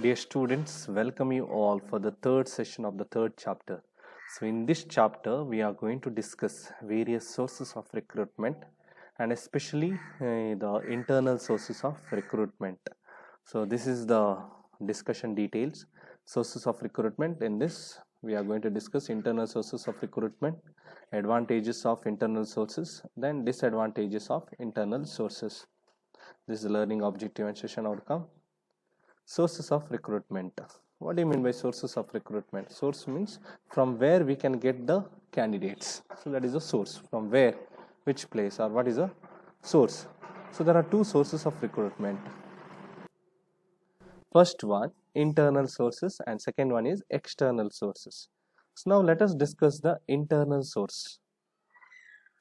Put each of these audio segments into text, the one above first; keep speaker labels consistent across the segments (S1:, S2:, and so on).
S1: Dear students, welcome you all for the third session of the third chapter. So, in this chapter, we are going to discuss various sources of recruitment and especially the internal sources of recruitment. So, this is the discussion details. Sources of recruitment. In this, we are going to discuss internal sources of recruitment, advantages of internal sources, then disadvantages of internal sources. This is the learning objective and session outcome. Sources of recruitment. What do you mean by sources of recruitment? Source means from where we can get the candidates. So that is a source. From where, which place, or what is a source? So there are two sources of recruitment. First one, internal sources, and second one is external sources. So now let us discuss the internal source.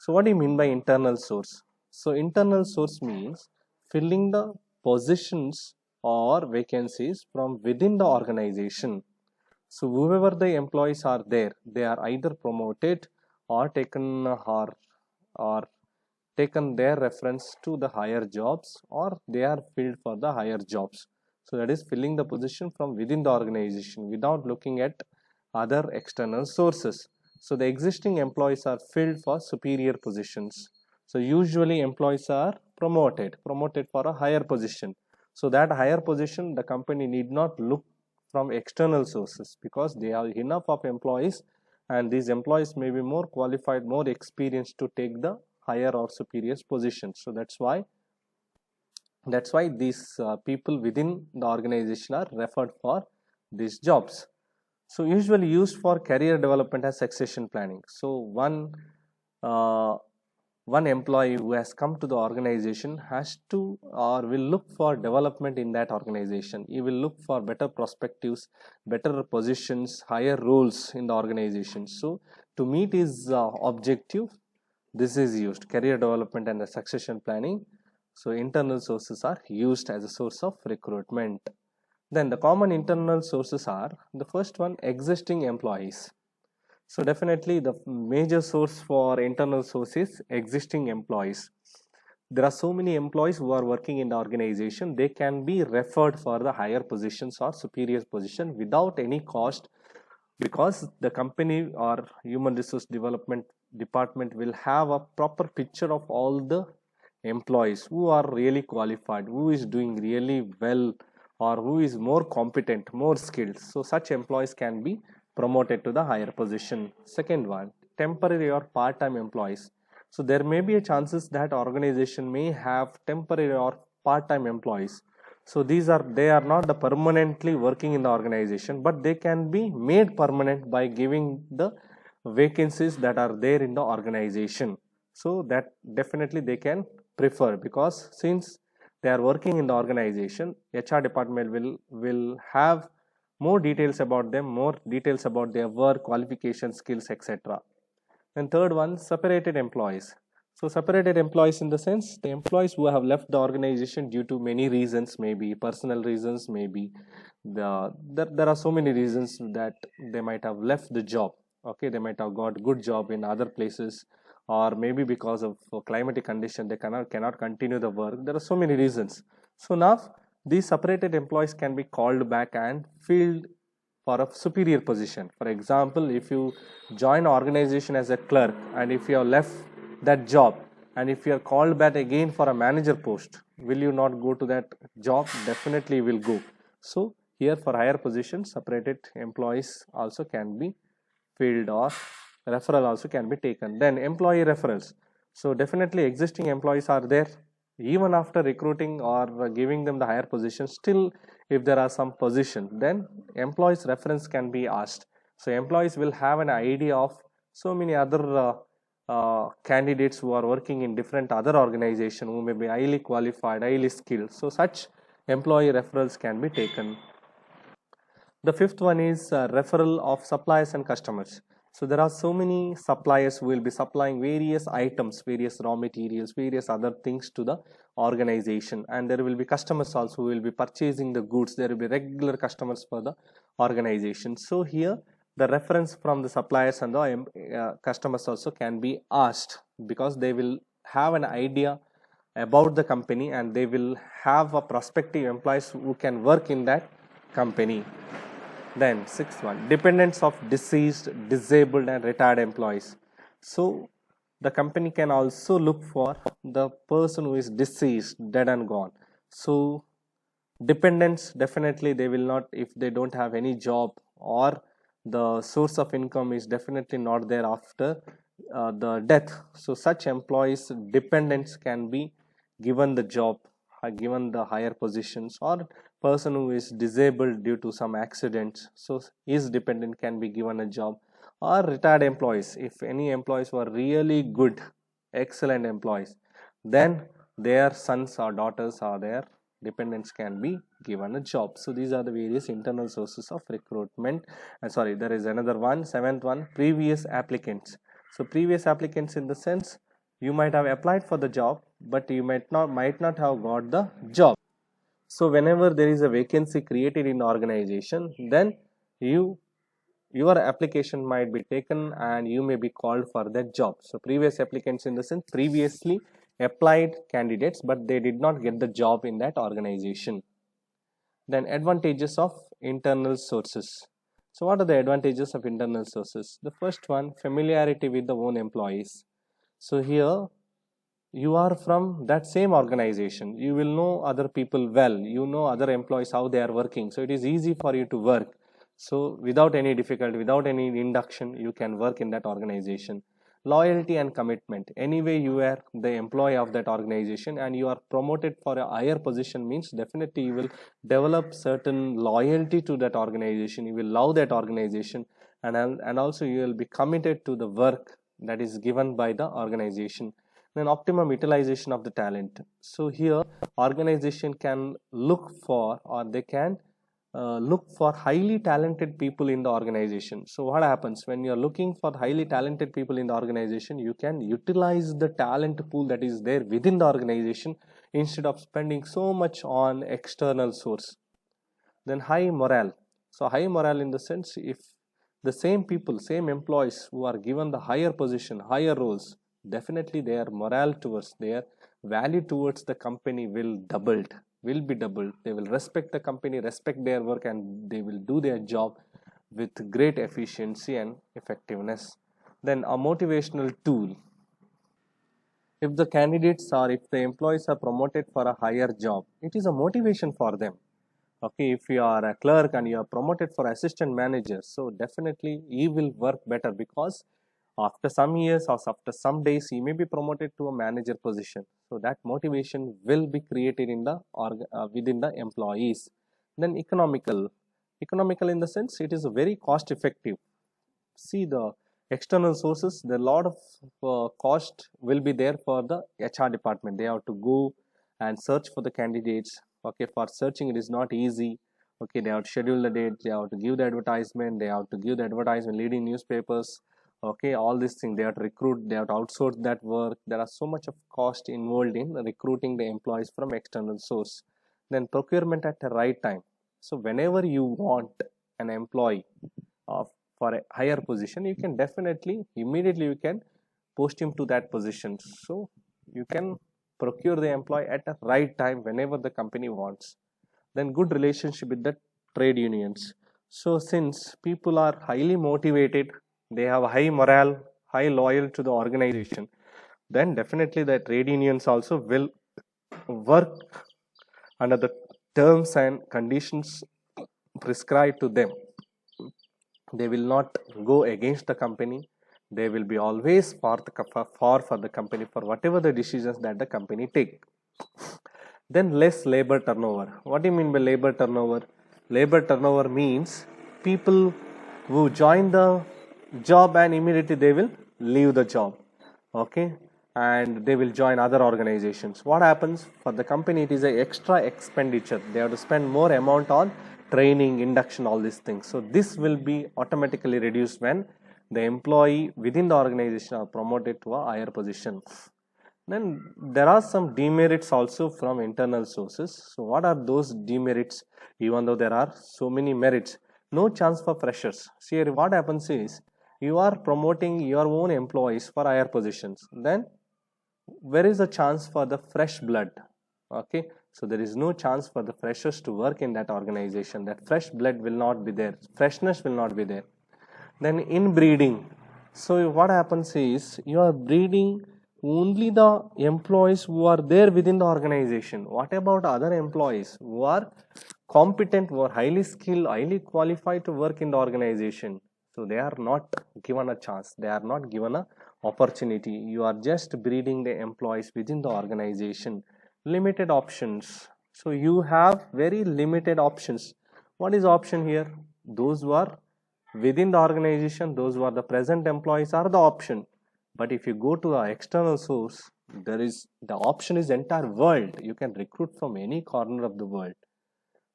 S1: So what do you mean by internal source? So internal source means filling the positions or vacancies from within the organization. So whoever the employees are there, they are either promoted or or taken their reference to the higher jobs, or they are filled for the higher jobs. So that is filling the position from within the organization without looking at other external sources. So the existing employees are filled for superior positions. So usually employees are promoted for a higher position. So that higher position, the company need not look from external sources because they have enough of employees, and these employees may be more qualified, more experienced to take the higher or superior positions. So that's why these people within the organization are referred for these jobs. So usually used for career development as succession planning. So uh, one employee who has come to the organization has to or will look for development in that organization. He will look for better perspectives, better positions, higher roles in the organization. So to meet his objective, this is used, career development and the succession planning. So internal sources are used as a source of recruitment. Then the common internal sources are, the first one, existing employees. So definitely the major source for internal source is existing employees. There are so many employees who are working in the organization, they can be referred for the higher positions or superior position without any cost, because the company or human resource development department will have a proper picture of all the employees who are really qualified, who is doing really well, or who is more competent, more skilled. So such employees can be promoted to the higher position. Second one, temporary or part-time employees. So there may be a chances that organization may have temporary or part-time employees. So they are not the permanently working in the organization, but they can be made permanent by giving the vacancies that are there in the organization. So that definitely they can prefer, because since they are working in the organization, HR department will have more details about them, more details about their work, qualification, skills, etc. And third one, separated employees. So separated employees in the sense, the employees who have left the organization due to many reasons, maybe personal reasons, maybe there are so many reasons that they might have left the job. Okay, they might have got good job in other places, or maybe because of climatic condition they cannot continue the work. There are so many reasons. So now these separated employees can be called back and filled for a superior position. For example, if you join an organization as a clerk, and if you have left that job, and if you are called back again for a manager post, will you not go to that job? Definitely will go. So here for higher positions, separated employees also can be filled, or referral also can be taken. Then employee referrals. So definitely existing employees are there, even after recruiting or giving them the higher position, still if there are some position, then employees reference can be asked. So employees will have an idea of so many other candidates who are working in different other organization, who may be highly qualified, highly skilled. So such employee referrals can be taken. The fifth one is referral of suppliers and customers. So there are so many suppliers who will be supplying various items, various raw materials, various other things to the organization, and there will be customers also who will be purchasing the goods. There will be regular customers for the organization. So here the reference from the suppliers and the customers also can be asked, because they will have an idea about the company, and they will have a prospective employees who can work in that company. Then sixth one, dependents of deceased, disabled and retired employees. So the company can also look for the person who is deceased, dead and gone. So dependents, definitely they will not, if they don't have any job or the source of income is definitely not there after the death. So such employees, dependents can be given the job, given the higher positions, or person who is disabled due to some accidents, so his dependent can be given a job. Or retired employees, if any employees were really good, excellent employees, then their sons or daughters or their dependents can be given a job. So these are the various internal sources of recruitment. And sorry, there is another one, seventh one, previous applicants. So previous applicants in the sense, you might have applied for the job, but you might not have got the job. So whenever there is a vacancy created in the organization, then your application might be taken and you may be called for that job. So previous applicants in the sense, previously applied candidates, but they did not get the job in that organization. Then advantages of internal sources. So what are the advantages of internal sources? The first one, familiarity with the own employees. So here you are from that same organization, you will know other people well, you know other employees how they are working, so it is easy for you to work. So without any difficulty, without any induction, you can work in that organization. Loyalty and commitment, anyway you are the employee of that organization and you are promoted for a higher position, means definitely you will develop certain loyalty to that organization, you will love that organization, and also you will be committed to the work that is given by the organization. Then optimum utilization of the talent. So here organization can look for, or they can look for highly talented people in the organization. So what happens when you are looking for highly talented people in the organization, you can utilize the talent pool that is there within the organization instead of spending so much on external source. Then high morale. So high morale in the sense, if the same people, same employees who are given the higher position, higher roles, definitely their morale towards, their value towards the company will be doubled. They will respect the company, respect their work, and they will do their job with great efficiency and effectiveness. Then a motivational tool. If the candidates or if the employees are promoted for a higher job, it is a motivation for them. Okay, if you are a clerk and you are promoted for assistant manager, so definitely he will work better, because after some years or after some days he may be promoted to a manager position. So that motivation will be created in the within the employees. Then economical in the sense, it is a very cost effective. See the external sources, the lot of cost will be there for the HR department. They have to go and search for the candidates. Okay, for searching it is not easy. Okay, they have to schedule the date, they have to give the advertisement, they have to give the advertisement leading newspapers. Okay, all these things, they have to recruit, they have to outsource that work. There are so much of cost involved in recruiting the employees from external source. Then procurement at the right time. So whenever you want an employee for a higher position, you can definitely immediately you can post him to that position. So you can procure the employee at the right time whenever the company wants. Then good relationship with the trade unions. So since people are highly motivated, they have high morale, high loyal to the organization, then definitely the trade unions also will work under the terms and conditions prescribed to them. They will not go against the company. They will be always for the company for whatever the decisions that the company take. Then less labor turnover. What do you mean by labor turnover? Labor turnover means people who join the job and immediately they will leave the job. Okay, and they will join other organizations. What happens for the company? It is an extra expenditure. They have to spend more amount on training, induction, all these things. So this will be automatically reduced when the employee within the organization are promoted to a higher position. Then there are some demerits also from internal sources. So what are those demerits? Even though there are so many merits, no chance for freshers. See, what happens is you are promoting your own employees for higher positions. Then where is the chance for the fresh blood? Okay, So there is no chance for the freshers to work in that organization. That fresh blood will not be there, freshness will not be there. Then inbreeding. So what happens is you are breeding only the employees who are there within the organization. What about other employees who are competent, who are highly skilled, highly qualified to work in the organization? So they are not given a chance. They are not given a opportunity. You are just breeding the employees within the organization. Limited options. So you have very limited options. What is option here? Those who are within the organization, those who are the present employees are the option. But if you go to the external source, there is the option is entire world. You can recruit from any corner of the world.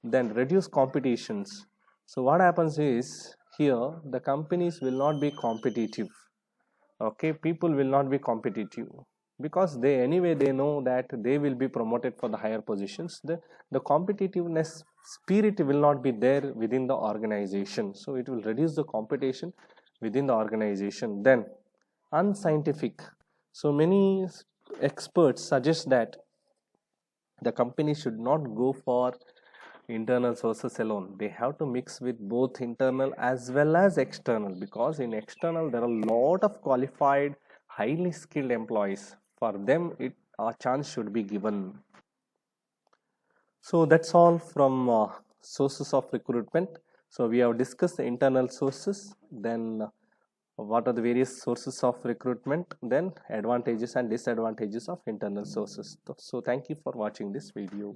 S1: Then reduce competitions. So what happens is here the companies will not be competitive. Okay, people will not be competitive because they anyway they know that they will be promoted for the higher positions. The competitiveness spirit will not be there within the organization, so it will reduce the competition within the organization. Then unscientific. So many experts suggest that the company should not go for internal sources alone. They have to mix with both internal as well as external, because in external there are a lot of qualified highly skilled employees. For them a chance should be given. So that's all from sources of recruitment. So we have discussed the internal sources, then what are the various sources of recruitment, then advantages and disadvantages of internal sources. So thank you for watching this video.